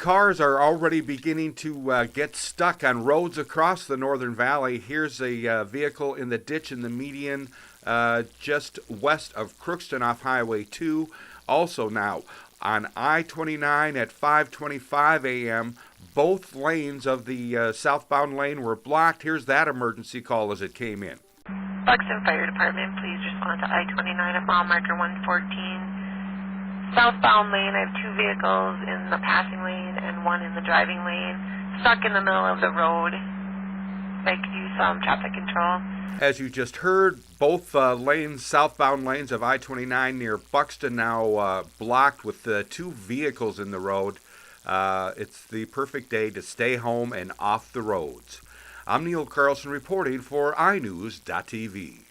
cars are already beginning to get stuck on roads across the Northern Valley. Here's a vehicle in the ditch in the median just west of Crookston off Highway 2. Also now on I-29 at 5:25 a.m., both lanes of the southbound lane were blocked. Here's that emergency call as it came in. BUXTON Fire Department, please respond to I-29 at mile marker 114. Southbound lane, I have two vehicles in the passing lane and one in the driving lane, stuck in the middle of the road. I could use some traffic control. As you just heard, both lanes, southbound lanes of I-29 near Buxton now blocked with two vehicles in the road. It's the perfect day to stay home and off the roads. I'm Neil Carlson reporting for iNewZ.TV.